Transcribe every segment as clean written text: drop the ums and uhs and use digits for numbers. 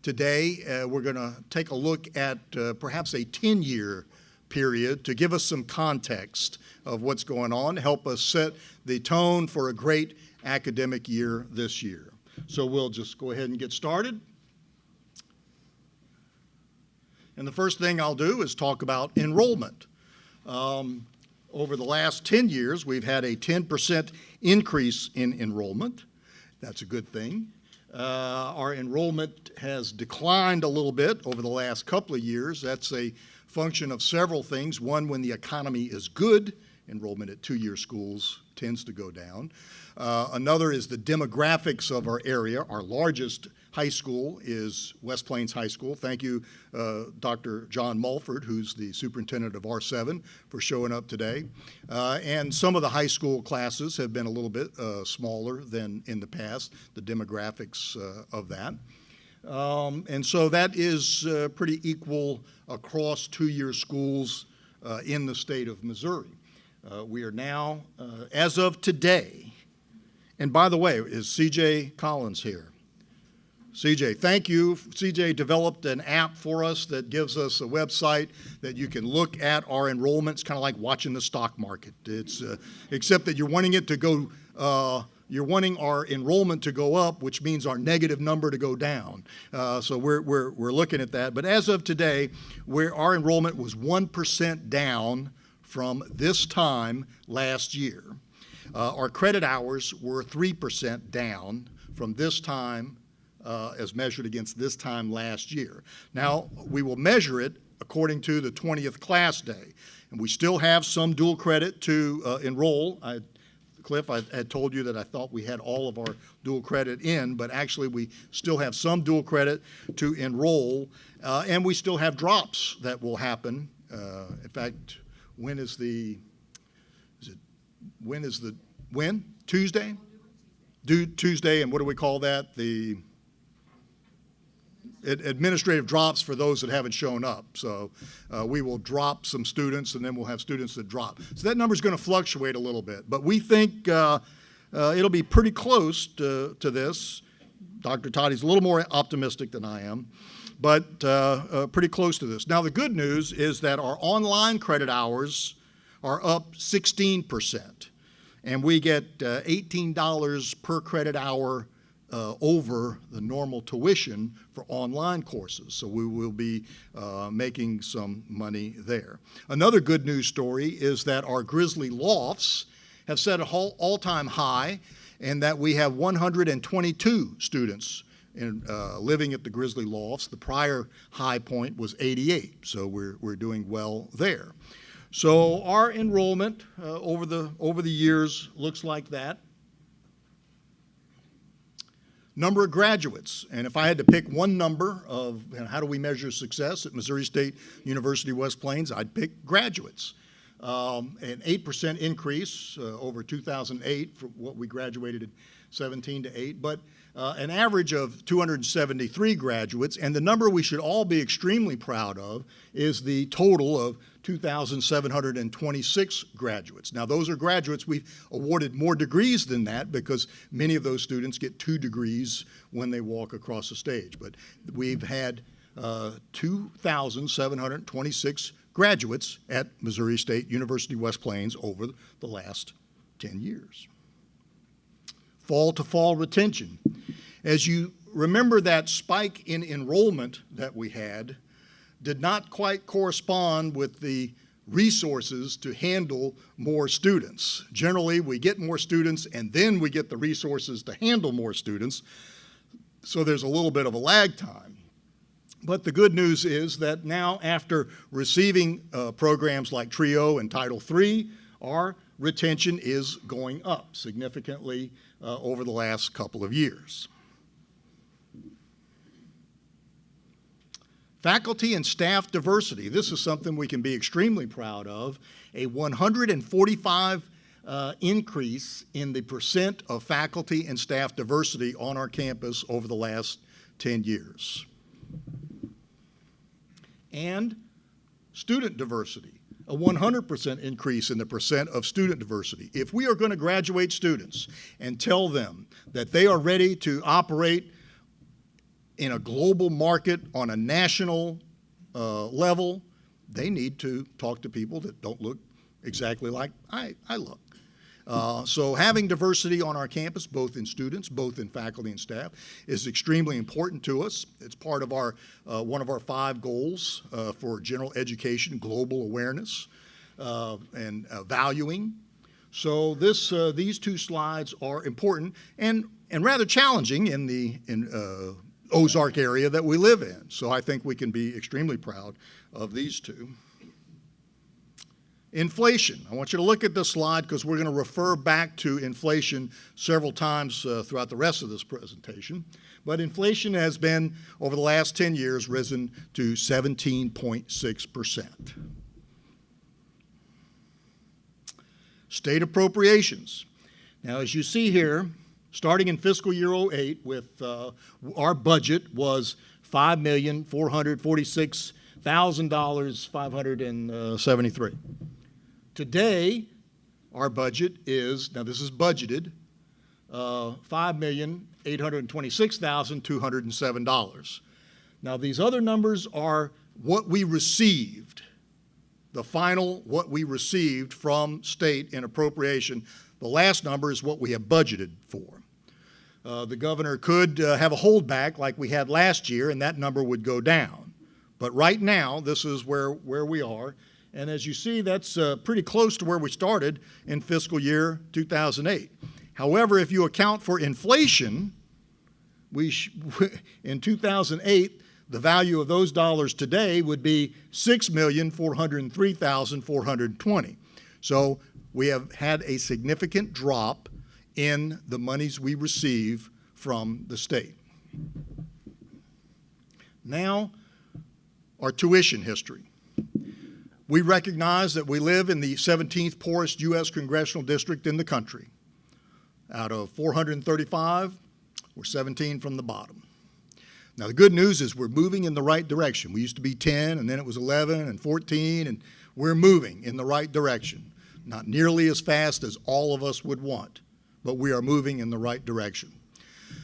today we're going to take a look at perhaps a 10-year period to give us some context of what's going on, help us set the tone for a great academic year this year. So we'll just go ahead and get started. And the first thing I'll do is talk about enrollment. Over the last 10 years, we've had a 10% increase in enrollment. That's a good thing. Our enrollment has declined a little bit over the last couple of years. That's a function of several things. One, when the economy is good, enrollment at two-year schools tends to go down. Another is the demographics of our area. Our largest high school is West Plains High School. Thank you, Dr. John Mulford, who's the superintendent of R7, for showing up today. And some of the high school classes have been a little bit smaller than in the past, the demographics of that. And so that is pretty equal across two-year schools in the state of Missouri. We are now, as of today, and by the way, is C.J. Collins here? C.J., thank you. C.J. developed an app for us that gives us a website that you can look at our enrollments, kind of like watching the stock market. It's except that you're wanting it to go, you're wanting our enrollment to go up, which means our negative number to go down. So we're looking at that. But as of today, our enrollment was 1% down from this time last year. Our credit hours were 3% down from this time as measured against this time last year. Now, we will measure it according to the 20th class day. And we still have some dual credit to enroll. Clif, I had told you that I thought we had all of our dual credit in, but actually we still have some dual credit to enroll, and we still have drops that will happen. In fact, when? Tuesday? Tuesday, and what do we call that? The administrative drops for those that haven't shown up. So we will drop some students, and then we'll have students that drop. So that number is going to fluctuate a little bit, but we think it'll be pretty close to this. Dr. Toddy's a little more optimistic than I am, but pretty close to this. Now, the good news is that our online credit hours are up 16%, and we get $18 per credit hour over the normal tuition for online courses. So we will be making some money there. Another good news story is that our Grizzly Lofts have set an all-time high, and that we have 122 students living at the Grizzly Lofts. The prior high point was 88, so we're doing well there. So our enrollment over the years looks like that. Number of graduates, and if I had to pick one number of how do we measure success at Missouri State University West Plains, I'd pick graduates. An 8% increase over 2008 for what we graduated in 17 to 8, but an average of 273 graduates, and the number we should all be extremely proud of is the total of 2,726 graduates. Now, those are graduates. We've awarded more degrees than that because many of those students get 2 degrees when they walk across the stage. But we've had 2,726 graduates at Missouri State University West Plains over the last 10 years. Fall-to-fall retention. As you remember, that spike in enrollment that we had did not quite correspond with the resources to handle more students. Generally, we get more students and then we get the resources to handle more students, so there's a little bit of a lag time. But the good news is that now, after receiving programs like TRIO and Title III, our retention is going up significantly over the last couple of years. Faculty and staff diversity. This is something we can be extremely proud of. A 145 increase in the percent of faculty and staff diversity on our campus over the last 10 years. And student diversity. A 100% increase in the percent of student diversity. If we are going to graduate students and tell them that they are ready to operate in a global market on a national level, they need to talk to people that don't look exactly like I look. So having diversity on our campus, both in students, both in faculty and staff, is extremely important to us. It's part of our one of our 5 goals for general education, global awareness, and valuing. So these 2 slides are important and rather challenging in the Ozark area that we live in. So I think we can be extremely proud of these 2. Inflation. I want you to look at this slide because we're going to refer back to inflation several times throughout the rest of this presentation. But inflation has been, over the last 10 years, risen to 17.6%. State appropriations. Now, as you see here, starting in fiscal year 08, with our budget was $5,446,573. Today, our budget is, now this is budgeted, $5,826,207. Now these other numbers are what we received, the final what we received from state in appropriation. The last number is what we have budgeted for. The governor could have a holdback like we had last year, and that number would go down. But right now, this is where we are. And as you see, that's pretty close to where we started in fiscal year 2008. However, if you account for inflation, in 2008, the value of those dollars today would be $6,403,420. So we have had a significant drop in the monies we receive from the state. Now, our tuition history. We recognize that we live in the 17th poorest U.S. congressional district in the country. Out of 435, we're 17 from the bottom. Now, the good news is we're moving in the right direction. We used to be 10, and then it was 11 and 14, and we're moving in the right direction. Not nearly as fast as all of us would want, but we are moving in the right direction.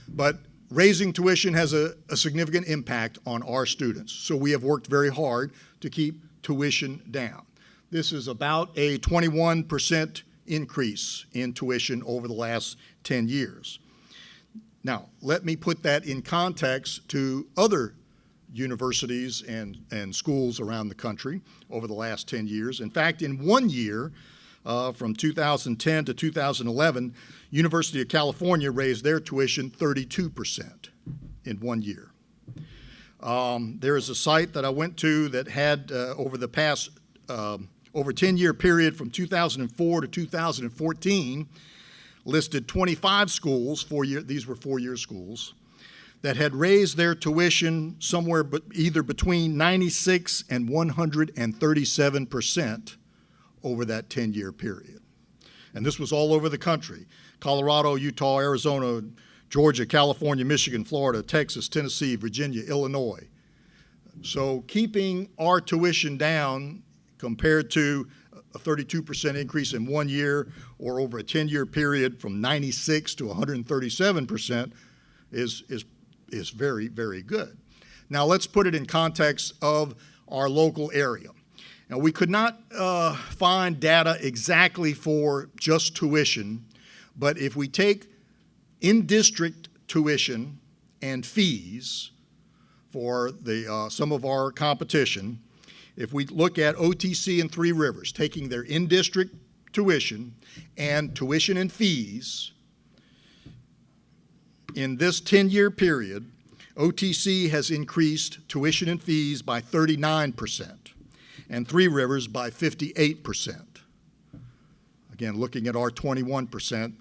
But raising tuition has a significant impact on our students, so we have worked very hard to keep tuition down. This is about a 21% increase in tuition over the last 10 years. Now, let me put that in context to other universities and schools around the country over the last 10 years. In fact, in 1 year, from 2010 to 2011, University of California raised their tuition 32% in 1 year. There is a site that I went to that had, over the past, over 10-year period from 2004 to 2014, listed 25 schools, these were 4-year schools, that had raised their tuition somewhere either between 96 and 137% over that 10-year period. And this was all over the country: Colorado, Utah, Arizona, Georgia, California, Michigan, Florida, Texas, Tennessee, Virginia, Illinois. So keeping our tuition down compared to a 32% increase in 1 year, or over a 10-year period from 96 to 137% is very, very good. Now let's put it in context of our local area. Now we could not find data exactly for just tuition, but if we take in-district tuition and fees for some of our competition, if we look at OTC and Three Rivers, taking their in-district tuition and fees, in this 10-year period, OTC has increased tuition and fees by 39%, and Three Rivers by 58%. Again, looking at our 21%,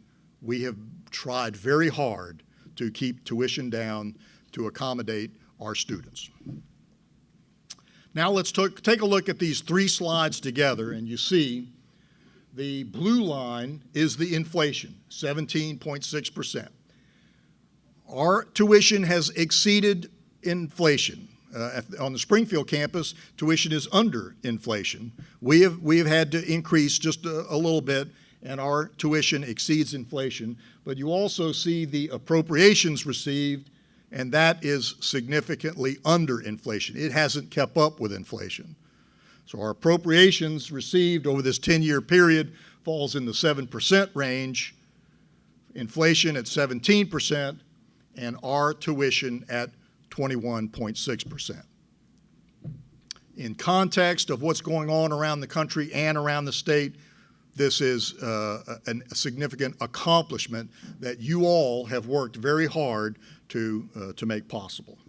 we have tried very hard to keep tuition down to accommodate our students. Now let's take a look at these 3 slides together, and you see the blue line is the inflation, 17.6%. Our tuition has exceeded inflation. On the Springfield campus, tuition is under inflation. We have had to increase just a little bit, and our tuition exceeds inflation. But you also see the appropriations received and that is significantly under inflation. It hasn't kept up with inflation. So our appropriations received over this 10-year period falls in the 7% range, inflation at 17%, and our tuition at 21.6%. In context of what's going on around the country and around the state, this is a significant accomplishment that you all have worked very hard to make possible.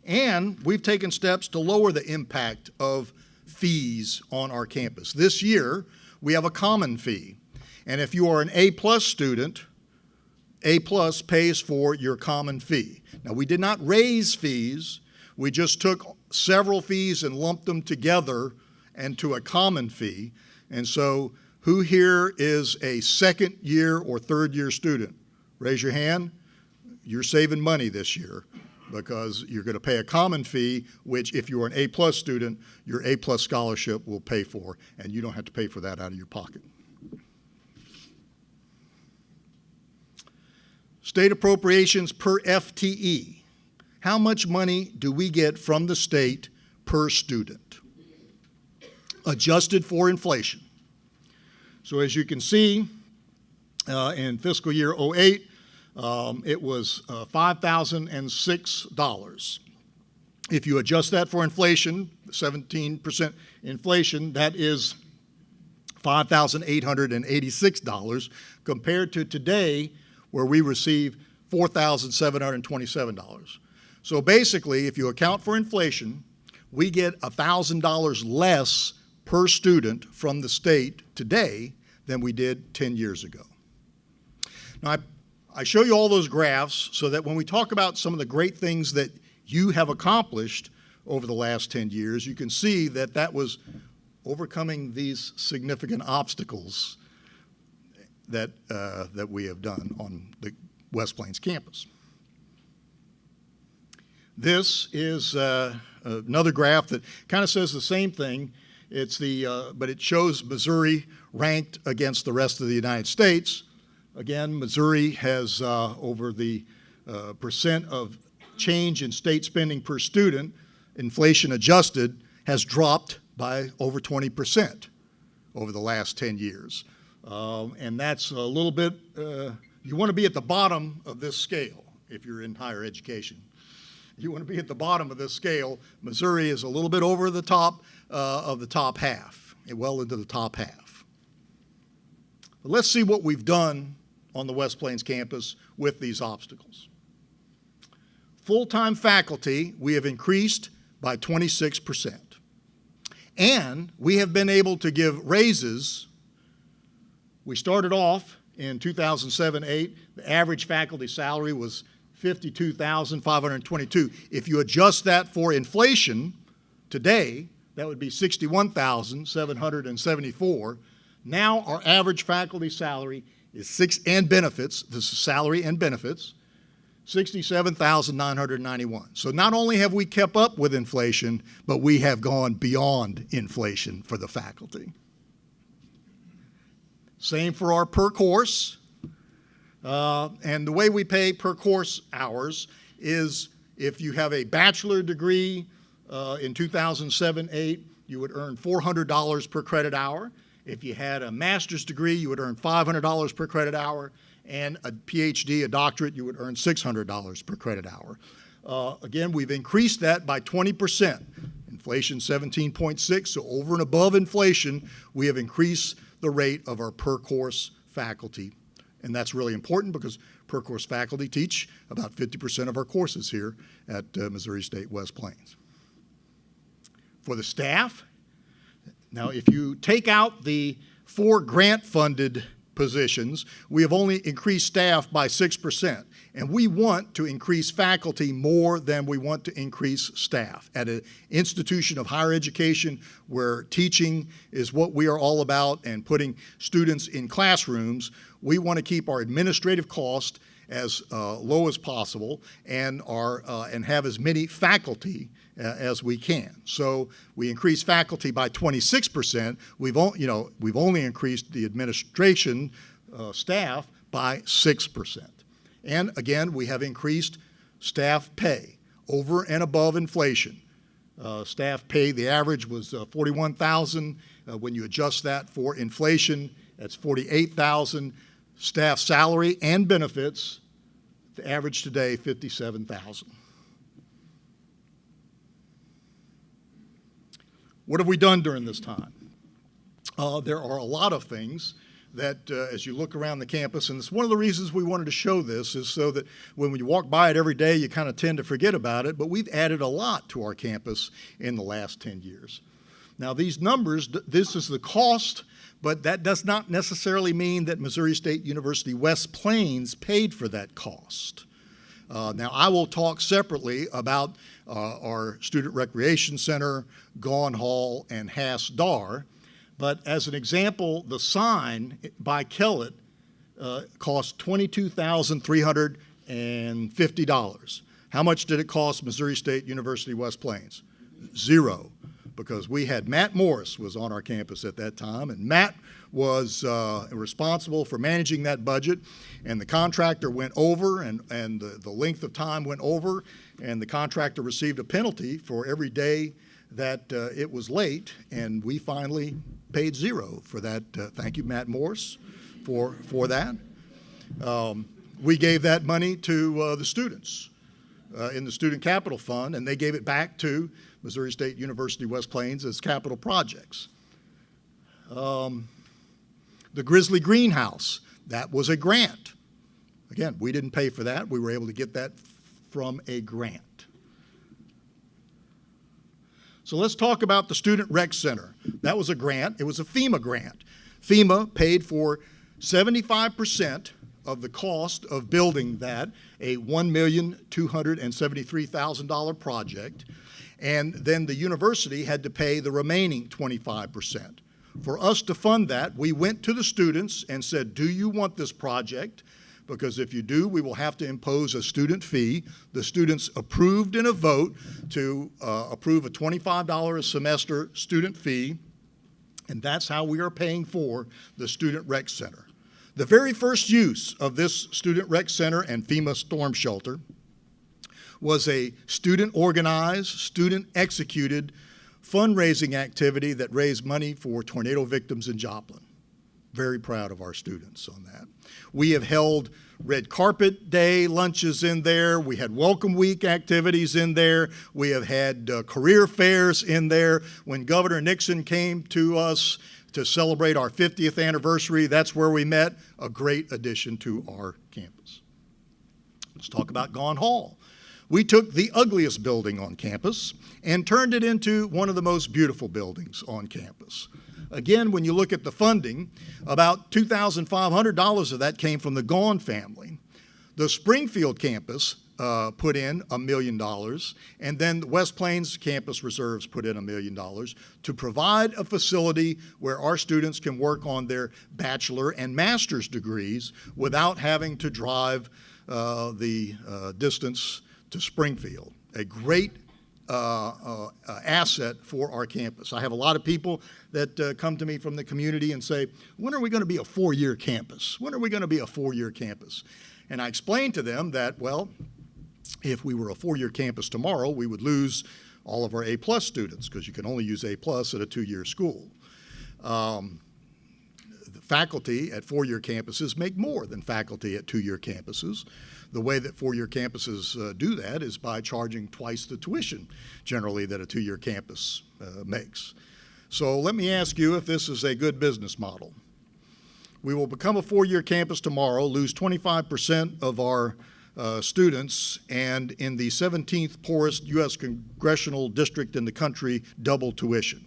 And we've taken steps to lower the impact of fees on our campus. This year, we have a common fee. And if you are an A+ student, A+ pays for your common fee. Now, we did not raise fees. We just took several fees and lumped them together into a common fee. And so, who here is a second-year or third-year student? Raise your hand. You're saving money this year because you're going to pay a common fee, which if you're an A+ student, your A+ scholarship will pay for, and you don't have to pay for that out of your pocket. State appropriations per FTE. How much money do we get from the state per student, adjusted for inflation? So as you can see, in fiscal year 08, it was $5,006. If you adjust that for inflation, 17% inflation, that is $5,886 compared to today, where we receive $4,727. So basically, if you account for inflation, we get $1,000 less per student from the state today than we did 10 years ago. Now, I show you all those graphs so that when we talk about some of the great things that you have accomplished over the last 10 years, you can see that that was overcoming these significant obstacles that we have done on the West Plains campus. This is another graph that kind of says the same thing. It's but it shows Missouri ranked against the rest of the United States. Again, Missouri has, over the percent of change in state spending per student, inflation adjusted, has dropped by over 20% over the last 10 years. And that's a little bit, you want to be at the bottom of this scale if you're in higher education. You want to be at the bottom of this scale. Missouri is a little bit over the top of the top half, well into the top half. But let's see what we've done on the West Plains campus with these obstacles. Full-time faculty, we have increased by 26%. And we have been able to give raises. We started off in 2007-08, the average faculty salary was $52,522. If you adjust that for inflation, today, that would be $61,774. Now our average faculty salary is and benefits, this is salary and benefits, $67,991. So not only have we kept up with inflation, but we have gone beyond inflation for the faculty. Same for our per course. And the way we pay per course hours is if you have a bachelor degree in 2007-08, you would earn $400 per credit hour. If you had a master's degree, you would earn $500 per credit hour. And a PhD, a doctorate, you would earn $600 per credit hour. Again, we've increased that by 20%. Inflation 17.6, so over and above inflation, we have increased the rate of our per course faculty. And that's really important because per course faculty teach about 50% of our courses here at Missouri State West Plains. For the staff, now if you take out the 4 grant-funded positions, we have only increased staff by 6%. And we want to increase faculty more than we want to increase staff. At an institution of higher education where teaching is what we are all about and putting students in classrooms, we want to keep our administrative cost as low as possible and have as many faculty as we can. So we increased faculty by 26%. We've only increased the administration staff by 6%. And again, we have increased staff pay over and above inflation. Staff pay, the average was $41,000. When you adjust that for inflation, that's $48,000. Staff salary and benefits, the average today, $57,000. What have we done during this time? There are a lot of things that as you look around the campus, and it's one of the reasons we wanted to show this, is so that when you walk by it every day, you kind of tend to forget about it, but we've added a lot to our campus in the last 10 years. Now these numbers, this is the cost, but that does not necessarily mean that Missouri State University West Plains paid for that cost. Now I will talk separately about our Student Recreation Center, Gaughan Hall, and Hass-Dar. But as an example, the sign by Kellett cost $22,350. How much did it cost Missouri State University West Plains? Zero, because we had Matt Morris was on our campus at that time, and Matt was responsible for managing that budget, and the contractor went over, and the length of time went over, and the contractor received a penalty for every day that it was late, and we finally paid zero for that. Thank you, Matt Morse, for that. We gave that money to the students in the Student Capital Fund, and they gave it back to Missouri State University West Plains as capital projects. The Grizzly Greenhouse, that was a grant. Again, we didn't pay for that. We were able to get that from a grant. So let's talk about the Student Rec Center. That was a grant. It was a FEMA grant. FEMA paid for 75% of the cost of building that, a $1,273,000 project, and then the university had to pay the remaining 25%. For us to fund that, we went to the students and said, do you want this project? Because if you do, we will have to impose a student fee. The students approved in a vote to approve a $25 a semester student fee, and that's how we are paying for the Student Rec Center. The very first use of this Student Rec Center and FEMA storm shelter was a student-organized, student-executed fundraising activity that raised money for tornado victims in Joplin. Very proud of our students on that. We have held red carpet day lunches in there. We had welcome week activities in there. We have had career fairs in there. When Governor Nixon came to us to celebrate our 50th anniversary, that's where we met. A great addition to our campus. Let's talk about Gaughan Hall. We took the ugliest building on campus and turned it into one of the most beautiful buildings on campus. Again, when you look at the funding, about $2,500 of that came from the Gaughan family. The Springfield campus put in $1 million, and then the West Plains Campus Reserves put in $1 million to provide a facility where our students can work on their bachelor and master's degrees without having to drive the distance to Springfield. A great asset for our campus. I have a lot of people that come to me from the community and say, when are we going to be a four-year campus? When are we going to be a four-year campus? And I explain to them that, well, if we were a four-year campus tomorrow, we would lose all of our A-plus students because you can only use A-plus at a two-year school. The faculty at four-year campuses make more than faculty at two-year campuses. The way that four-year campuses do that is by charging twice the tuition, generally, that a two-year campus makes. So let me ask you if this is a good business model. We will become a four-year campus tomorrow, lose 25% of our students, and in the 17th poorest U.S. congressional district in the country, double tuition.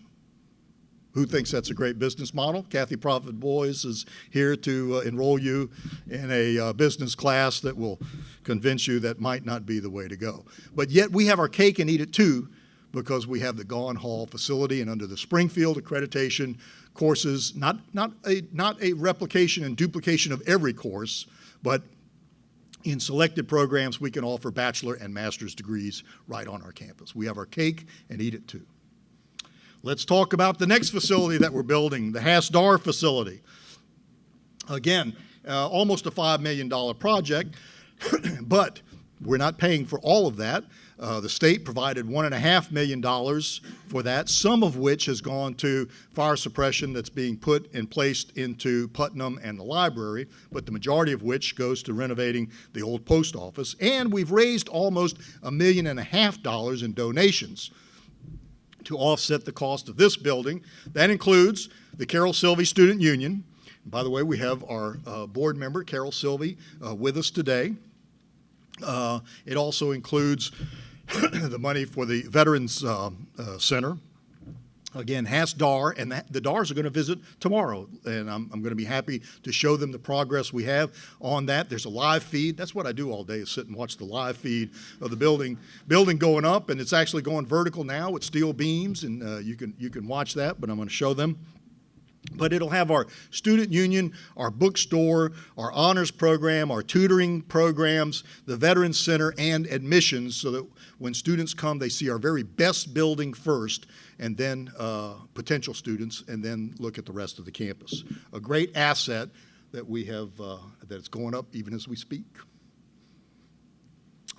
Who thinks that's a great business model? Kathy Prophet Boys is here to enroll you in a business class that will convince you that might not be the way to go. But yet we have our cake and eat it too, because we have the Gaughan Hall facility, and under the Springfield accreditation courses, not a replication and duplication of every course, but in selected programs we can offer bachelor and master's degrees right on our campus. We have our cake and eat it too. Let's talk about the next facility that we're building, the Hass-Dar facility. Again, almost a $5 million project. But we're not paying for all of that. The state provided $1.5 million for that, some of which has gone to fire suppression that's being put and placed into Putnam and the library, but the majority of which goes to renovating the old post office. And we've raised almost $1.5 million in donations to offset the cost of this building. That includes the Carol Silvey Student Union. By the way, we have our board member, Carol Silvey, with us today. It also includes the money for the Veterans Center. Again, HASDAR, and the DARs are going to visit tomorrow, and I'm going to be happy to show them the progress we have on that. There's a live feed. That's what I do all day, is sit and watch the live feed of the building going up, and it's actually going vertical now with steel beams, and you can watch that, but I'm going to show them. But it'll have our student union, our bookstore, our honors program, our tutoring programs, the Veterans Center, and admissions, so that when students come, they see our very best building first, and then potential students, and then look at the rest of the campus. A great asset that we have, that's going up even as we speak.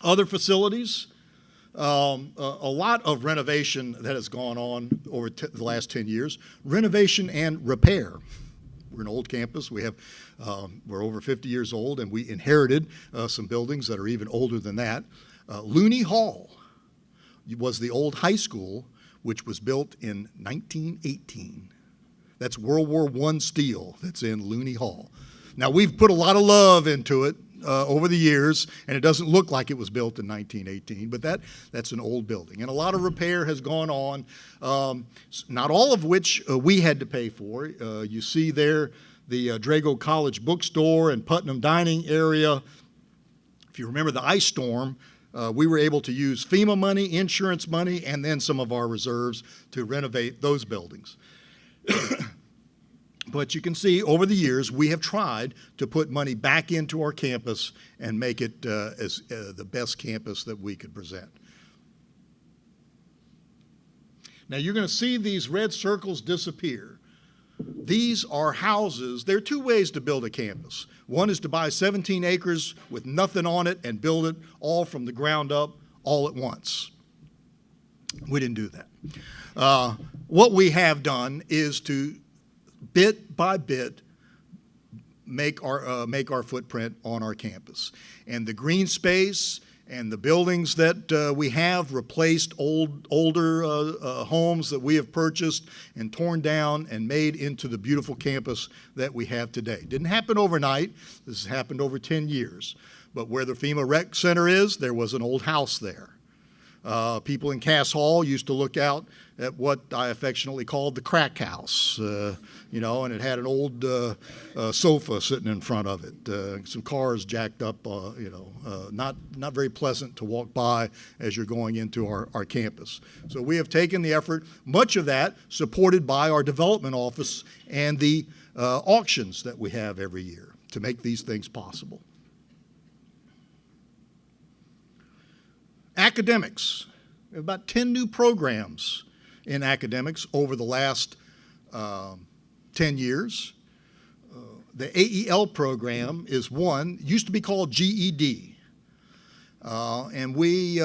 Other facilities. A lot of renovation that has gone on over the last 10 years. Renovation and repair. We're an old campus. We're over 50 years old, and we inherited some buildings that are even older than that. Looney Hall was the old high school, which was built in 1918. That's World War I steel that's in Looney Hall. Now, we've put a lot of love into it over the years, and it doesn't look like it was built in 1918, but that's an old building. And a lot of repair has gone on, not all of which we had to pay for. You see there the Drago College bookstore and Putnam dining area. If you remember the ice storm, we were able to use FEMA money, insurance money, and then some of our reserves to renovate those buildings. But you can see over the years, we have tried to put money back into our campus and make it as the best campus that we could present. Now, you're going to see these red circles disappear. These are houses. There are two ways to build a campus. One is to buy 17 acres with nothing on it and build it all from the ground up all at once. We didn't do that. What we have done is to bit by bit make our footprint on our campus. And the green space and the buildings that we have replaced older homes that we have purchased and torn down and made into the beautiful campus that we have today. Didn't happen overnight. This has happened over 10 years. But where the FEMA Rec Center is, there was an old house there. People in Cass Hall used to look out at what I affectionately called the crack house, and it had an old sofa sitting in front of it, some cars jacked up, not very pleasant to walk by as you're going into our campus. So we have taken the effort, much of that supported by our development office and the auctions that we have every year to make these things possible. Academics. We have about 10 new programs in academics over the last 10 years. The AEL program is one, used to be called GED. And we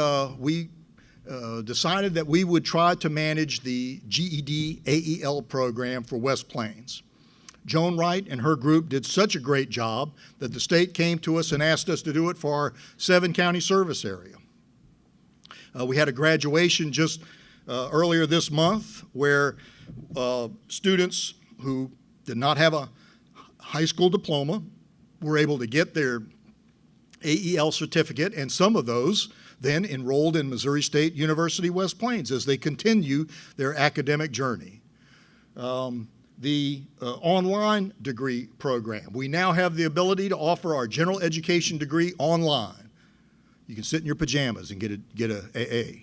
decided that we would try to manage the GED AEL program for West Plains. Joan Wright and her group did such a great job that the state came to us and asked us to do it for our 7-county service area. We had a graduation just earlier this month where students who did not have a high school diploma were able to get their AEL certificate, and some of those then enrolled in Missouri State University West Plains as they continue their academic journey. The online degree program. We now have the ability to offer our general education degree online. You can sit in your pajamas and get a AA.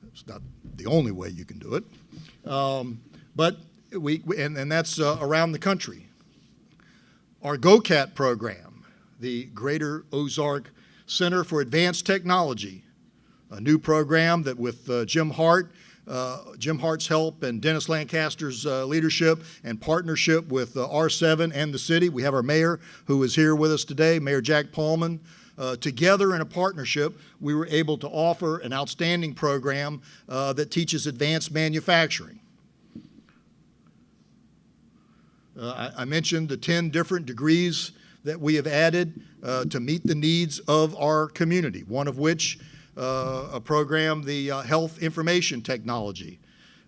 It's not the only way you can do it, but and that's around the country. Our GOCAT program, the Greater Ozark Center for Advanced Technology, a new program that with Jim Hart Jim Hart's help and Dennis Lancaster's leadership and partnership with R7 and the city. We have our mayor who is here with us today, Mayor Jack Paulman. Together in a partnership, we were able to offer an outstanding program that teaches advanced manufacturing. I mentioned the 10 different degrees that we have added to meet the needs of our community, one of which a program, the Health Information Technology.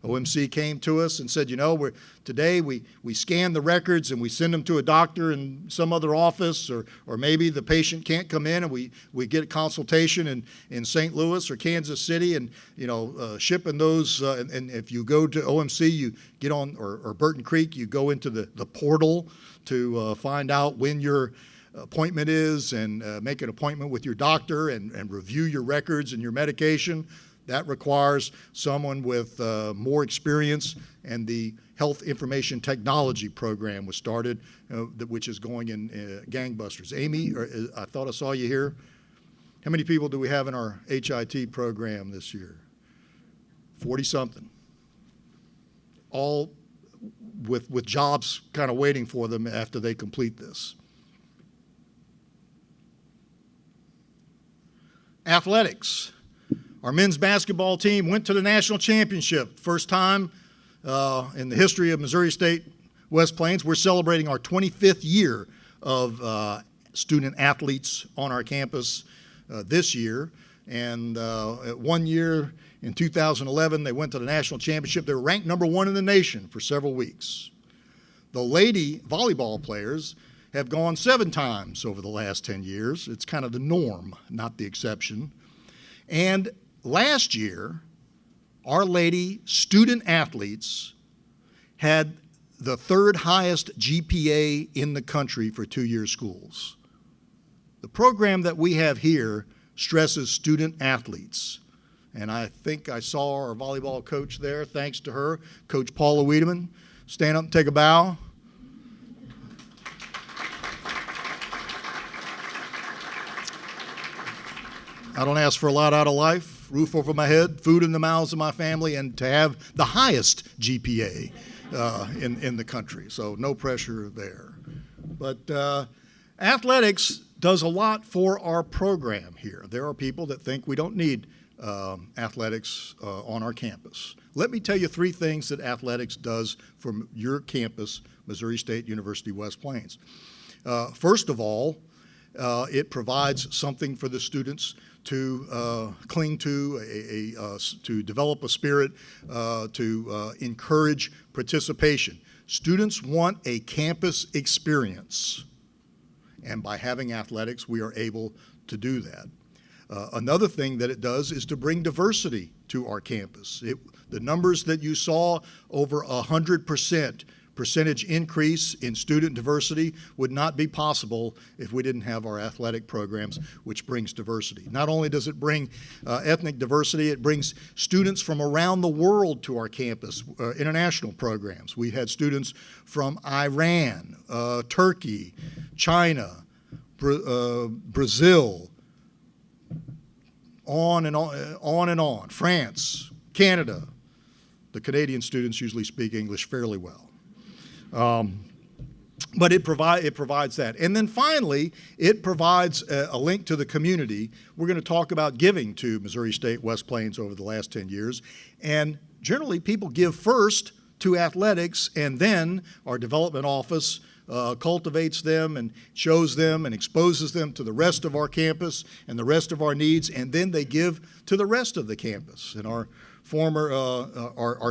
OMC came to us and said, you know, today we scan the records and we send them to a doctor in some other office, or maybe the patient can't come in and we get a consultation in St. Louis or Kansas City, and, you know, shipping those, and if you go to OMC, you get on, or Burton Creek, you go into the portal to find out when your appointment is and make an appointment with your doctor and review your records and your medication. That requires someone with more experience, and the Health Information Technology program was started, which is going in gangbusters. Amy, I thought I saw you here. How many people do we have in our HIT program this year? 40-something. All with jobs kind of waiting for them after they complete this. Athletics. Our men's basketball team went to the national championship. First time in the history of Missouri State West Plains. We're celebrating our 25th year of student athletes on our campus this year. And 1 year in 2011, they went to the national championship. They were ranked #1 in the nation for several weeks. The lady volleyball players have gone 7 times over the last 10 years. It's kind of the norm, not the exception. And last year, our lady student athletes had the 3rd highest GPA in the country for 2-year schools. The program that we have here stresses student athletes. And I think I saw our volleyball coach there, thanks to her, Coach Paula Wiedemann. Stand up and take a bow. I don't ask for a lot out of life: roof over my head, food in the mouths of my family, and to have the highest GPA in the country. So no pressure there. But athletics does a lot for our program here. There are people that think we don't need athletics on our campus. Let me tell you 3 things that athletics does for your campus, Missouri State University West Plains. First of all, it provides something for the students to cling to, to develop a spirit, to encourage participation. Students want a campus experience, and by having athletics, we are able to do that. Another thing that it does is to bring diversity to our campus. The numbers that you saw, over 100% increase in student diversity, would not be possible if we didn't have our athletic programs, which brings diversity. Not only does it bring ethnic diversity, it brings students from around the world to our campus, international programs. We had students from Iran, Turkey, China, Brazil, on and on, France, Canada. The Canadian students usually speak English fairly well. But it provides that. And then finally, it provides a link to the community. We're going to talk about giving to Missouri State West Plains over the last 10 years. And generally, people give first to athletics, and then our development office cultivates them and shows them and exposes them to the rest of our campus and the rest of our needs, and then they give to the rest of the campus. And our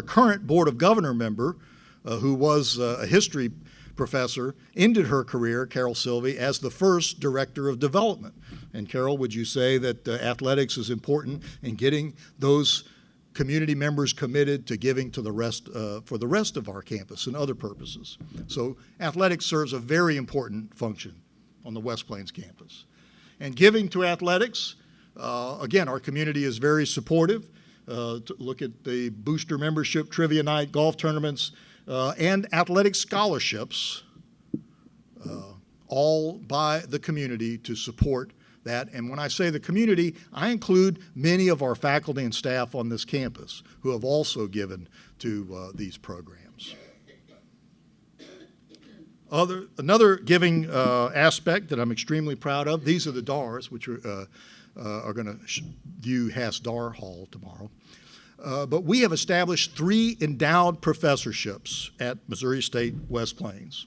current Board of Governor member, who was a history professor, ended her career, Carol Sylvie, as the first director of development. And Carol, would you say that athletics is important in getting those community members committed to giving to the rest, for the rest of our campus and other purposes? So athletics serves a very important function on the West Plains campus. And giving to athletics, again, our community is very supportive. Look at the booster membership, trivia night, golf tournaments, and athletic scholarships, all by the community to support that. And when I say the community, I include many of our faculty and staff on this campus who have also given to these programs. Another giving aspect that I'm extremely proud of, these are the DARs, which are going to view Hass-Dar Hall tomorrow. But we have established 3 endowed professorships at Missouri State West Plains.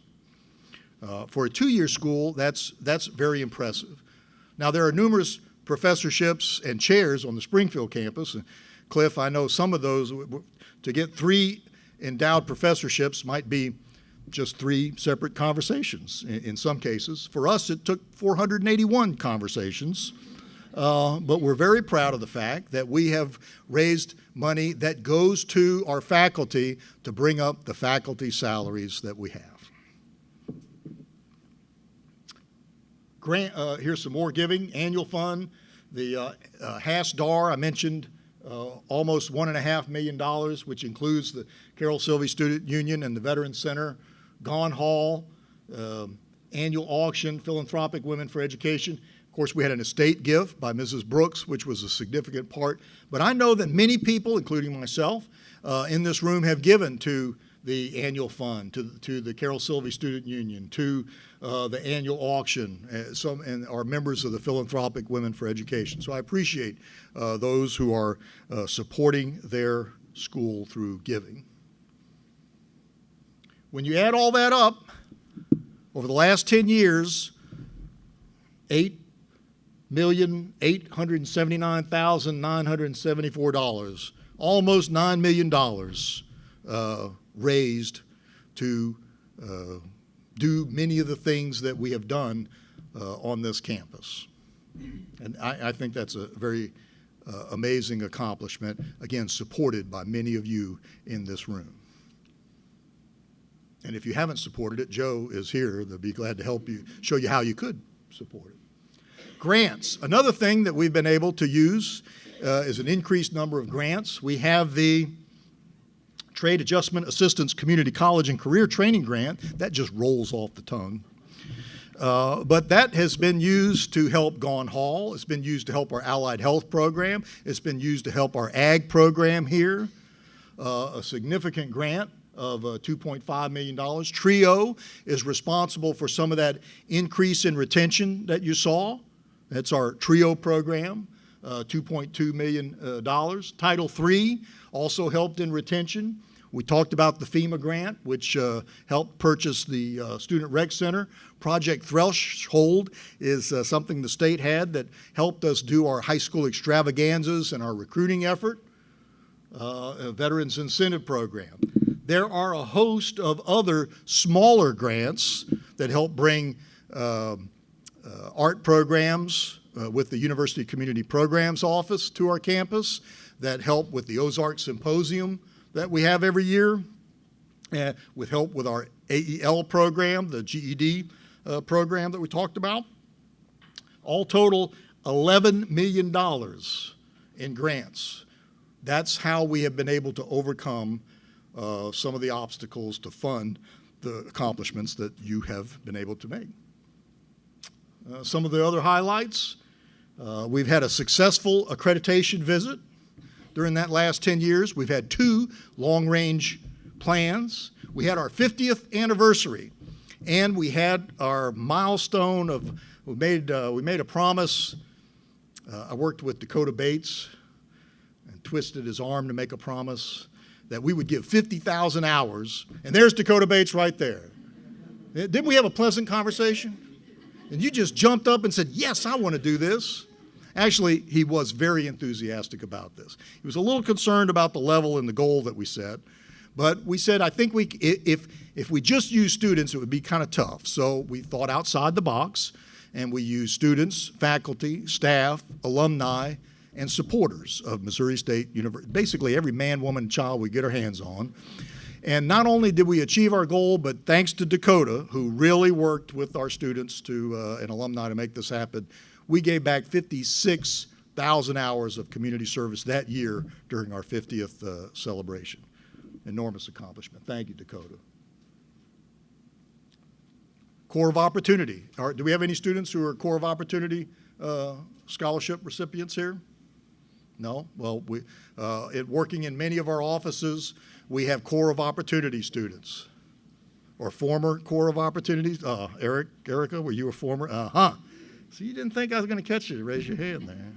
For a 2-year school, that's very impressive. Now, there are numerous professorships and chairs on the Springfield campus. And Clif, I know some of those, to get 3 endowed professorships might be just 3 separate conversations in some cases. For us, it took 481 conversations. But we're very proud of the fact that we have raised money that goes to our faculty to bring up the faculty salaries that we have. Here's some more giving. Annual fund, the Hass-Dar, I mentioned almost $1.5 million, which includes the Carol Sylvie Student Union and the Veterans Center, Gone Hall, annual auction, Philanthropic Women for Education. Of course, we had an estate gift by Mrs. Brooks, which was a significant part. But I know that many people, including myself, in this room have given to the annual fund, to the Carol Sylvie Student Union, to the annual auction, and are members of the Philanthropic Women for Education. So I appreciate those who are supporting their school through giving. When you add all that up, over the last 10 years, $8,879,974, almost $9 million raised to do many of the things that we have done on this campus. And I think that's a very amazing accomplishment, again, supported by many of you in this room. And if you haven't supported it, Joe is here. They'll be glad to help you, show you how you could support it. Grants. Another thing that we've been able to use is an increased number of grants. We have the Trade Adjustment Assistance Community College and Career Training Grant. That just rolls off the tongue. But that has been used to help Gone Hall. It's been used to help our Allied Health program. It's been used to help our Ag program here. A significant grant of $2.5 million. TRIO is responsible for some of that increase in retention that you saw. That's our TRIO program, $2.2 million. Title III also helped in retention. We talked about the FEMA grant, which helped purchase the Student Rec Center. Project Threshold is something the state had that helped us do our high school extravaganzas and our recruiting effort. A Veterans Incentive Program. There are a host of other smaller grants that help bring art programs with the University Community Programs Office to our campus, that help with the Ozark Symposium that we have every year, with help with our AEL program, the GED program that we talked about. All total, $11 million in grants. That's how we have been able to overcome some of the obstacles to fund the accomplishments that you have been able to make. Some of the other highlights, we've had a successful accreditation visit during that last 10 years. We've had 2 long-range plans. We had our 50th anniversary, and we had our milestone of, we made a promise. I worked with Dakota Bates and twisted his arm to make a promise that we would give 50,000 hours, and there's Dakota Bates right there. Didn't we have a pleasant conversation? And you just jumped up and said, yes, I want to do this. Actually, he was very enthusiastic about this. He was a little concerned about the level and the goal that we set, but we said, I think if we just use students, it would be kind of tough. So we thought outside the box, and we used students, faculty, staff, alumni, and supporters of Missouri State University, basically every man, woman, and child we get our hands on. And not only did we achieve our goal, but thanks to Dakota, who really worked with our students and alumni to make this happen, we gave back 56,000 hours of community service that year during our 50th celebration. Enormous accomplishment. Thank you, Dakota. Core of Opportunity. Do we have any students who are Core of Opportunity scholarship recipients here? No? Well, working in many of our offices, we have Corps of Opportunity students or former Corps of Opportunities. Erica, were you a former? So you didn't think I was going to catch you. Raise your hand there.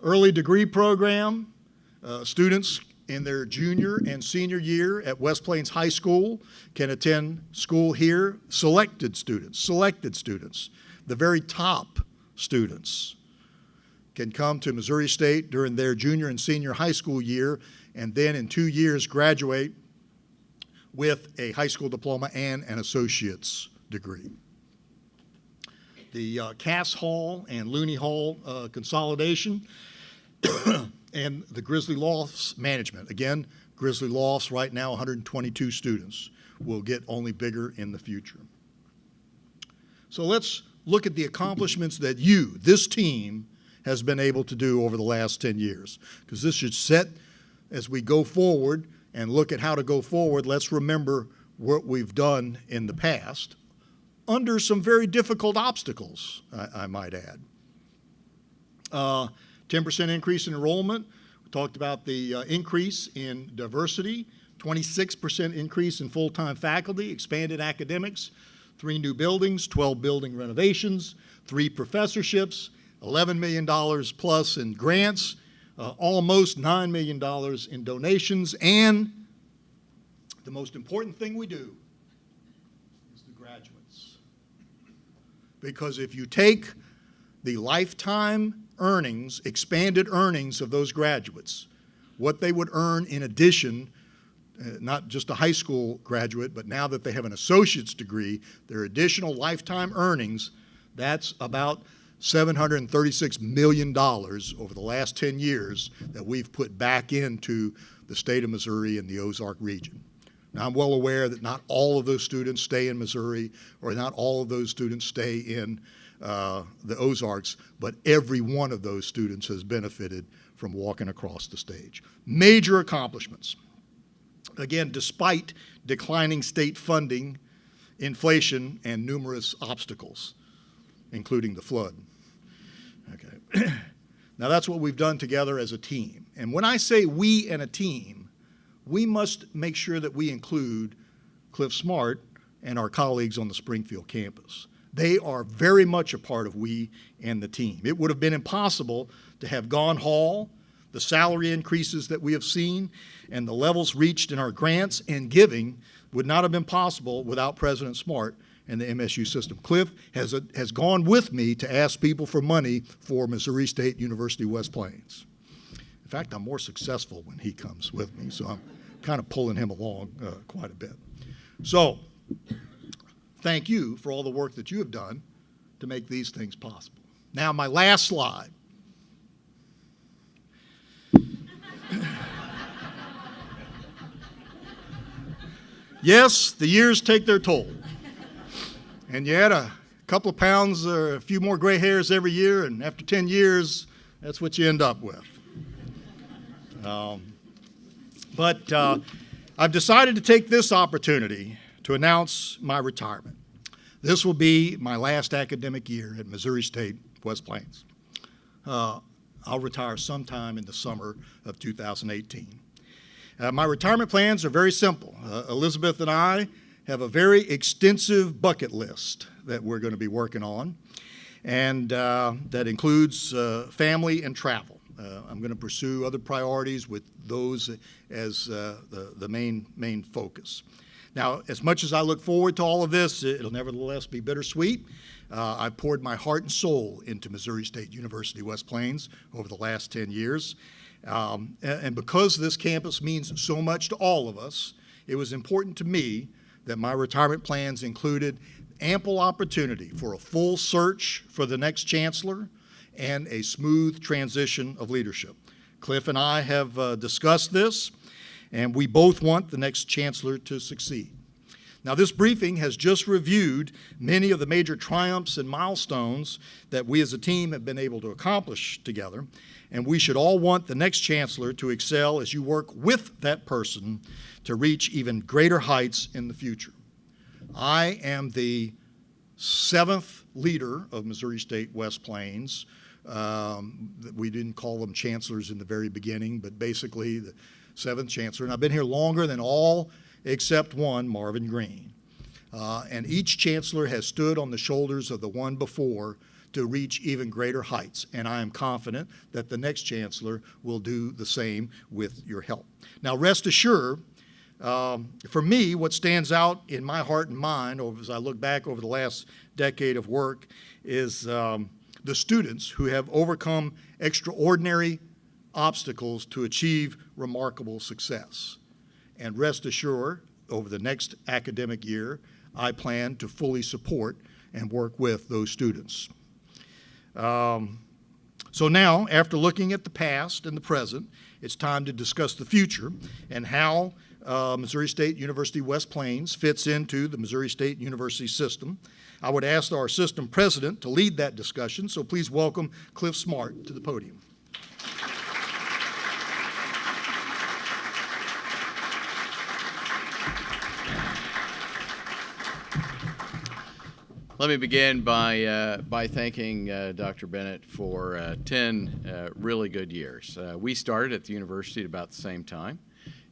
Early degree program, students in their junior and senior year at West Plains High School can attend school here. Selected students, the very top students can come to Missouri State during their junior and senior high school year, and then in 2 years graduate with a high school diploma and an associate's degree. The Cass Hall and Looney Hall consolidation and the Grizzly Lofts management. Again, Grizzly Lofts right now 122 students, will get only bigger in the future. So let's look at the accomplishments that this team, has been able to do over the last 10 years. Because this should set, as we go forward and look at how to go forward, let's remember what we've done in the past under some very difficult obstacles, I might add. 10% increase in enrollment. We talked about the increase in diversity, 26% increase in full-time faculty, expanded academics, 3 new buildings, 12 building renovations, 3 professorships, $11 million plus in grants, almost $9 million in donations, and the most important thing we do is the graduates. Because if you take the lifetime earnings, expanded earnings of those graduates, what they would earn in addition, not just a high school graduate, but now that they have an associate's degree, their additional lifetime earnings, that's about $736 million over the last 10 years that we've put back into the state of Missouri and the Ozark region. Now, I'm well aware that not all of those students stay in Missouri, or not all of those students stay in the Ozarks, but every one of those students has benefited from walking across the stage. Major accomplishments. Again, despite declining state funding, inflation, and numerous obstacles, including the flood. Okay. Now that's what we've done together as a team. And when I say we and a team, we must make sure that we include Clif Smart and our colleagues on the Springfield campus. They are very much a part of we and the team. It would have been impossible to have gone Hall, the salary increases that we have seen, and the levels reached in our grants and giving would not have been possible without President Smart and the MSU system. Clif has gone with me to ask people for money for Missouri State University West Plains. In fact, I'm more successful when he comes with me, so I'm kind of pulling him along quite a bit. So, thank you for all the work that you have done to make these things possible. Now, my last slide. Yes, the years take their toll. And you add a couple of pounds or a few more gray hairs every year, and after 10 years, that's what you end up with. But I've decided to take this opportunity to announce my retirement. This will be my last academic year at Missouri State West Plains. I'll retire sometime in the summer of 2018. My retirement plans are very simple. Elizabeth and I have a very extensive bucket list that we're going to be working on, and that includes family and travel. I'm going to pursue other priorities with those as the main focus. Now, as much as I look forward to all of this, it'll nevertheless be bittersweet. I've poured my heart and soul into Missouri State University West Plains over the last 10 years. And because this campus means so much to all of us, it was important to me that my retirement plans included ample opportunity for a full search for the next chancellor and a smooth transition of leadership. Clif and I have discussed this, and we both want the next chancellor to succeed. Now, this briefing has just reviewed many of the major triumphs and milestones that we as a team have been able to accomplish together, and we should all want the next chancellor to excel as you work with that person to reach even greater heights in the future. I am the 7th leader of Missouri State West Plains. We didn't call them chancellors in the very beginning, but basically the 7th chancellor. And I've been here longer than all except one, Marvin Green. And each chancellor has stood on the shoulders of the one before to reach even greater heights. And I am confident that the next chancellor will do the same with your help. Now, rest assured, for me, what stands out in my heart and mind as I look back over the last decade of work is the students who have overcome extraordinary obstacles to achieve remarkable success. And rest assured, over the next academic year, I plan to fully support and work with those students. So now, after looking at the past and the present, it's time to discuss the future and how Missouri State University West Plains fits into the Missouri State University system. I would ask our system president to lead that discussion, so please welcome Clif Smart to the podium. Let me begin by thanking Dr. Bennett for 10 really good years. We started at the university at about the same time,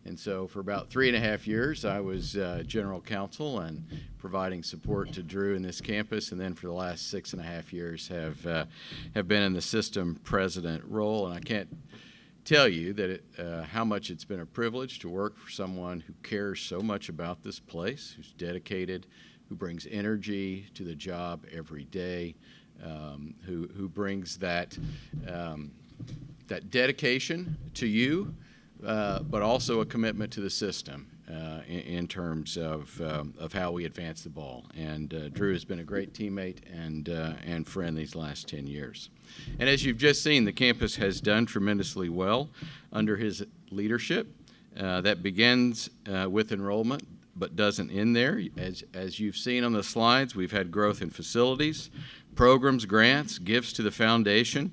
and so for about 3.5 years I was general counsel and providing support to Drew in this campus, and then for the last 6.5 years have been in the system president role. And I can't tell you that how much it's been a privilege to work for someone who cares so much about this place, who's dedicated, who brings energy to the job every day, who brings that dedication to you, but also a commitment to the system in terms of how we advance the ball. And Drew has been a great teammate and friend these last 10 years. And as you've just seen, the campus has done tremendously well under his leadership. That begins with enrollment, but doesn't end there. As you've seen on the slides, we've had growth in facilities, programs, grants, gifts to the foundation,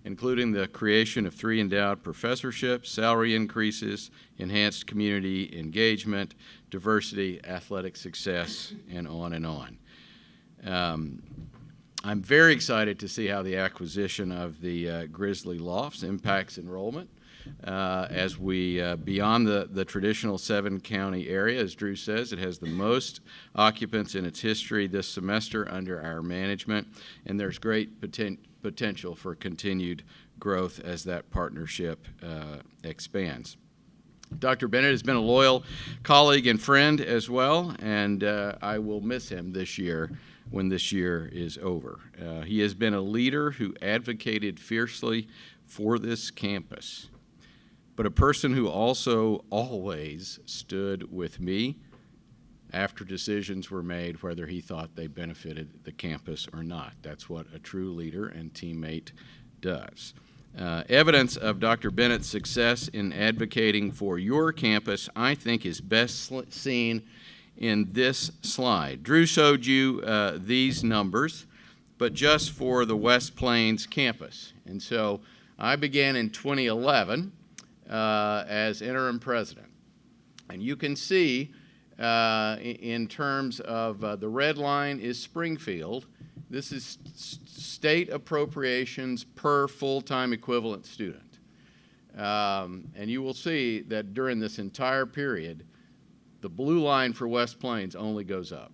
including the creation of 3 endowed professorships, salary increases, enhanced community engagement, diversity, athletic success, and on and on. I'm very excited to see how the acquisition of the Grizzly Lofts impacts enrollment. As we, beyond the traditional 7-county area, as Drew says, it has the most occupants in its history this semester under our management, and there's great potential for continued growth as that partnership expands. Dr. Bennett has been a loyal colleague and friend as well, and I will miss him this year when this year is over. He has been a leader who advocated fiercely for this campus, but a person who also always stood with me after decisions were made whether he thought they benefited the campus or not. That's what a true leader and teammate does. Evidence of Dr. Bennett's success in advocating for your campus, I think, is best seen in this slide. Drew showed you these numbers, but just for the West Plains campus. And so I began in 2011 as interim president. And you can see in terms of the red line is Springfield. This is state appropriations per full-time equivalent student. And you will see that during this entire period, the blue line for West Plains only goes up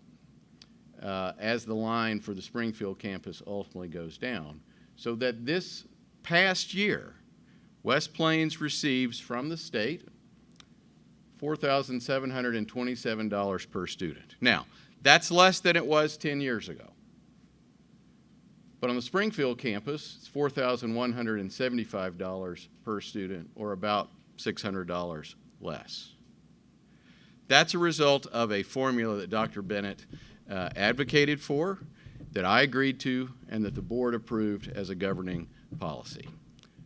as the line for the Springfield campus ultimately goes down. So that this past year, West Plains receives from the state $4,727 per student. Now, that's less than it was 10 years ago. But on the Springfield campus, it's $4,175 per student, or about $600 less. That's a result of a formula that Dr. Bennett advocated for, that I agreed to, and that the board approved as a governing policy.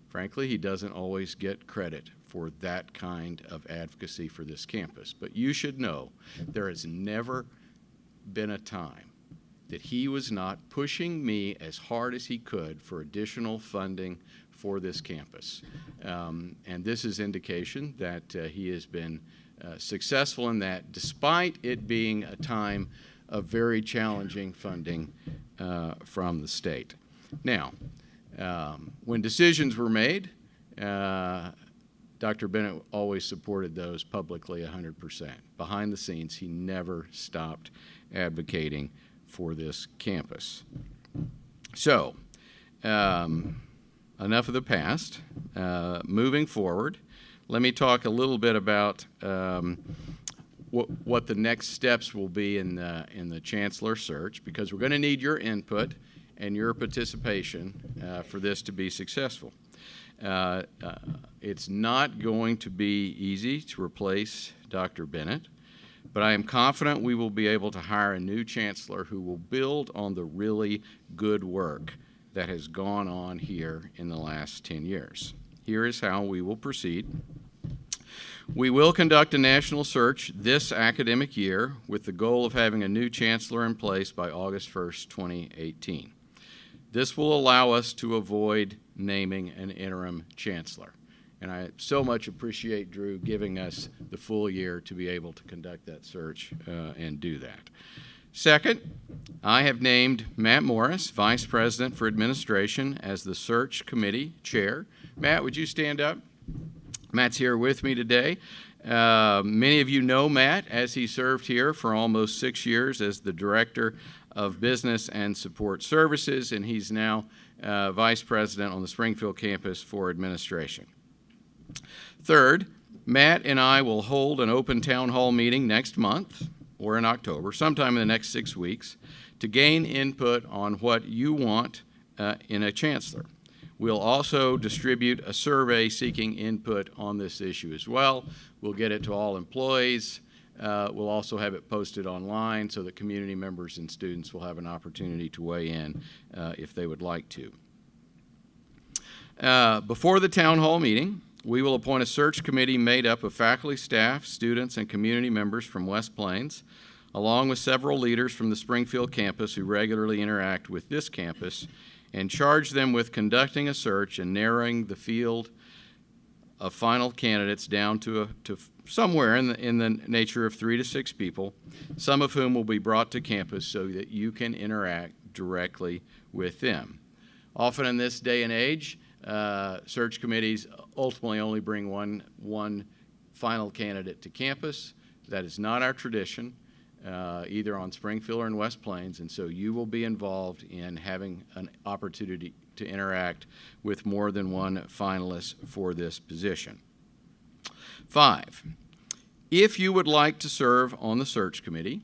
Frankly, he doesn't always get credit for that kind of advocacy for this campus. But you should know there has never been a time that he was not pushing me as hard as he could for additional funding for this campus. And this is indication that he has been successful in that, despite it being a time of very challenging funding from the state. Now, when decisions were made, Dr. Bennett always supported those publicly 100%. Behind the scenes, he never stopped advocating for this campus. So, enough of the past. Moving forward, let me talk a little bit about what the next steps will be in the Chancellor search, because we're going to need your input and your participation for this to be successful. It's not going to be easy to replace Dr. Bennett, but I am confident we will be able to hire a new chancellor who will build on the really good work that has gone on here in the last 10 years. Here is how we will proceed. We will conduct a national search this academic year with the goal of having a new chancellor in place by August 1st, 2018. This will allow us to avoid naming an interim chancellor. And I so much appreciate Drew giving us the full year to be able to conduct that search and do that. Second, I have named Matt Morris, Vice President for Administration, as the search committee chair. Matt, would you stand up? Matt's here with me today. Many of you know Matt, as he served here for almost 6 years as the Director of Business and Support Services, and he's now Vice President on the Springfield campus for administration. Third, Matt and I will hold an open town hall meeting next month, or in October, sometime in the next 6 weeks, to gain input on what you want in a chancellor. We'll also distribute a survey seeking input on this issue as well. We'll get it to all employees. We'll also have it posted online so that community members and students will have an opportunity to weigh in if they would like to. Before the town hall meeting, we will appoint a search committee made up of faculty, staff, students, and community members from West Plains, along with several leaders from the Springfield campus who regularly interact with this campus, and charge them with conducting a search and narrowing the field of final candidates down to somewhere in the nature of 3 to 6 people, some of whom will be brought to campus so that you can interact directly with them. Often in this day and age, search committees ultimately only bring one final candidate to campus. That is not our tradition, either on Springfield or in West Plains, and so you will be involved in having an opportunity to interact with more than one finalist for this position. 5, if you would like to serve on the search committee,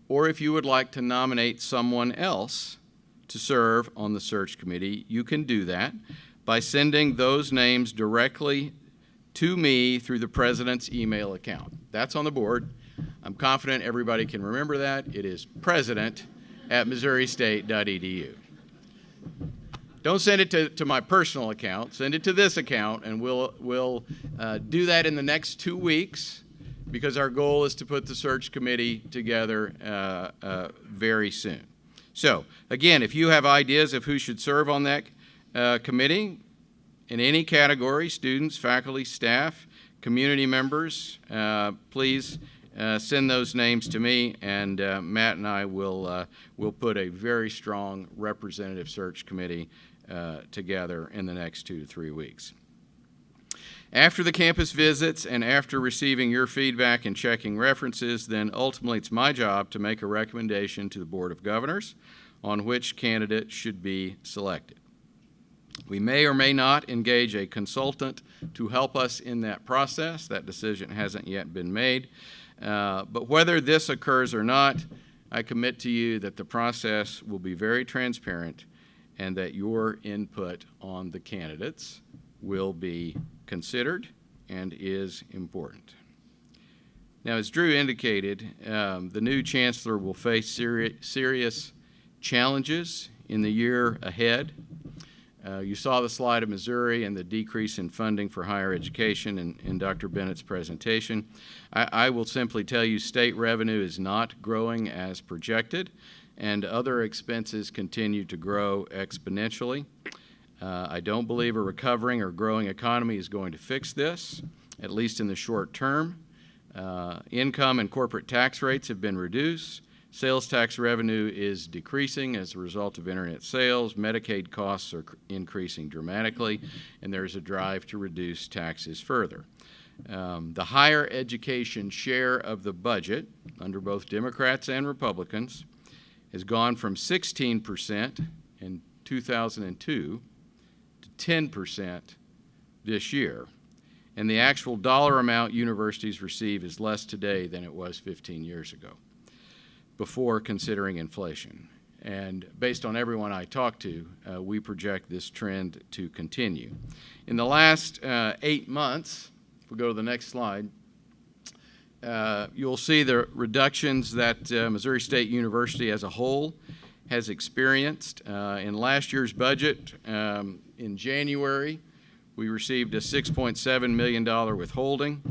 or if you would like to nominate someone else to serve on the search committee, you can do that by sending those names directly to me through the president's email account. That's on the board. I'm confident everybody can remember that. It is president@missouristate.edu. Don't send it to my personal account. Send it to this account, and we'll do that in the next 2 weeks, because our goal is to put the search committee together very soon. So, again, if you have ideas of who should serve on that committee in any category, students, faculty, staff, community members, please send those names to me, and Matt and I will put a very strong representative search committee together in the next 2 to 3 weeks. After the campus visits and after receiving your feedback and checking references, then ultimately it's my job to make a recommendation to the Board of Governors on which candidate should be selected. We may or may not engage a consultant to help us in that process. That decision hasn't yet been made. But whether this occurs or not, I commit to you that the process will be very transparent and that your input on the candidates will be considered and is important. Now, as Drew indicated, the new chancellor will face serious challenges in the year ahead. You saw the slide of Missouri and the decrease in funding for higher education in Dr. Bennett's presentation. I will simply tell you state revenue is not growing as projected, and other expenses continue to grow exponentially. I don't believe a recovering or growing economy is going to fix this, at least in the short term. Income and corporate tax rates have been reduced. Sales tax revenue is decreasing as a result of internet sales. Medicaid costs are increasing dramatically, and there's a drive to reduce taxes further. The higher education share of the budget, under both Democrats and Republicans, has gone from 16% in 2002 to 10% this year. And the actual dollar amount universities receive is less today than it was 15 years ago, before considering inflation. And based on everyone I talked to, we project this trend to continue. In the last 8 months, if we go to the next slide, you'll see the reductions that Missouri State University as a whole has experienced. In last year's budget, in January, we received a $6.7 million withholding.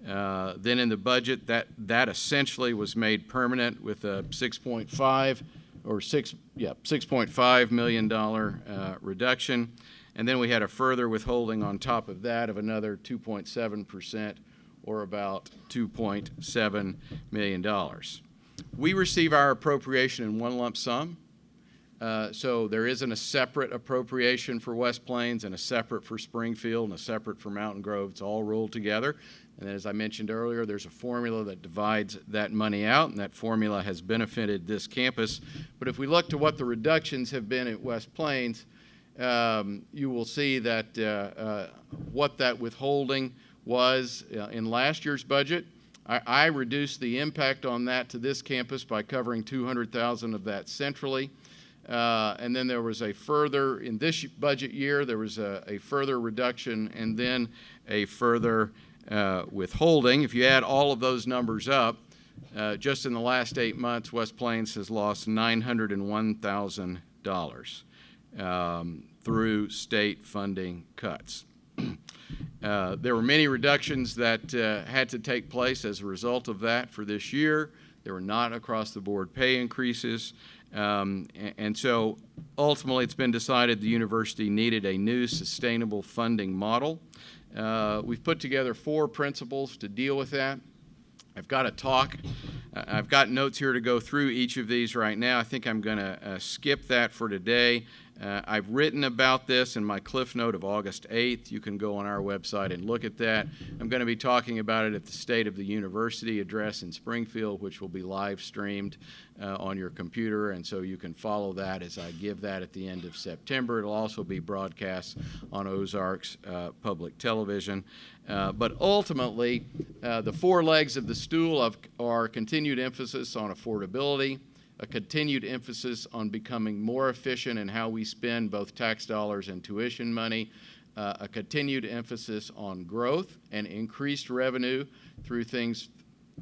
Then in the budget, that essentially was made permanent with a $6.5 million reduction. And then we had a further withholding on top of that of another 2.7%, or about $2.7 million. We receive our appropriation in one lump sum. So there isn't a separate appropriation for West Plains and a separate for Springfield and a separate for Mountain Grove. It's all rolled together. And as I mentioned earlier, there's a formula that divides that money out, and that formula has benefited this campus. But if we look to what the reductions have been at West Plains, you will see that what that withholding was in last year's budget. I reduced the impact on that to this campus by covering $200,000 of that centrally. And then there was a further, in this budget year, there was a further reduction and then a further withholding. If you add all of those numbers up, just in the last 8 months, West Plains has lost $901,000 through state funding cuts. There were many reductions that had to take place as a result of that for this year. There were not across-the-board pay increases. And so ultimately it's been decided the university needed a new sustainable funding model. We've put together 4 principles to deal with that. I've got notes here to go through each of these right now. I think I'm going to skip that for today. I've written about this in my Clif Note of August 8th. You can go on our website and look at that. I'm going to be talking about it at the State of the University address in Springfield, which will be live streamed on your computer, and so you can follow that as I give that at the end of September. It'll also be broadcast on Ozarks Public Television. But ultimately, the 4 legs of the stool are continued emphasis on affordability, a continued emphasis on becoming more efficient in how we spend both tax dollars and tuition money, a continued emphasis on growth and increased revenue through things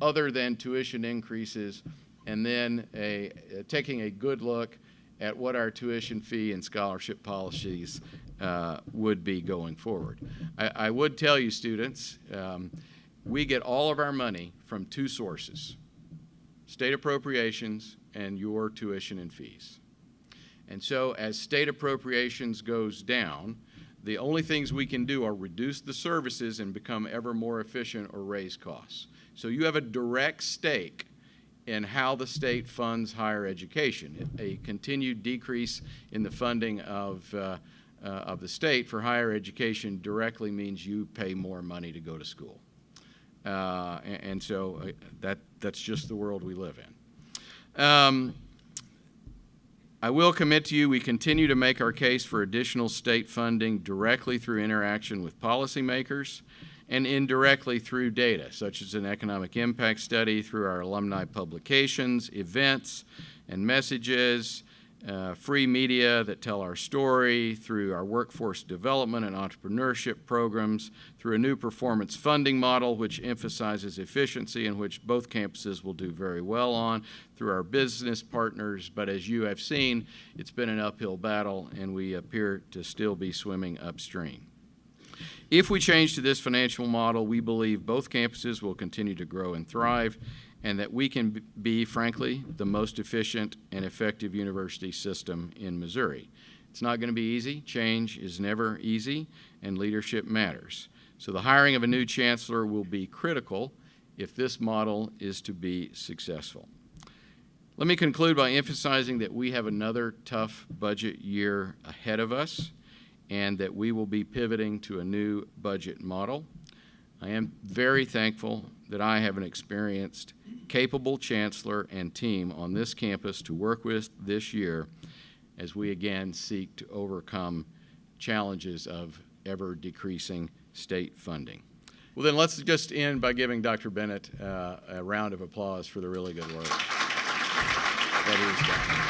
other than tuition increases, and then taking a good look at what our tuition fee and scholarship policies would be going forward. I would tell you, students, we get all of our money from 2 sources: state appropriations and your tuition and fees. And so as state appropriations goes down, the only things we can do are reduce the services and become ever more efficient or raise costs. So you have a direct stake in how the state funds higher education. A continued decrease in the funding of the state for higher education directly means you pay more money to go to school. And so that's just the world we live in. I will commit to you we continue to make our case for additional state funding directly through interaction with policymakers and indirectly through data, such as an economic impact study, through our alumni publications, events, and messages, free media that tell our story, through our workforce development and entrepreneurship programs, through a new performance funding model which emphasizes efficiency and which both campuses will do very well on, through our business partners. But as you have seen, it's been an uphill battle, and we appear to still be swimming upstream. If we change to this financial model, we believe both campuses will continue to grow and thrive, and that we can be, frankly, the most efficient and effective university system in Missouri. It's not going to be easy. Change is never easy, and leadership matters. So the hiring of a new chancellor will be critical if this model is to be successful. Let me conclude by emphasizing that we have another tough budget year ahead of us and that we will be pivoting to a new budget model. I am very thankful that I have an experienced, capable chancellor and team on this campus to work with this year as we again seek to overcome challenges of ever-decreasing state funding. Well, then let's just end by giving Dr. Bennett a round of applause for the really good work that he's done.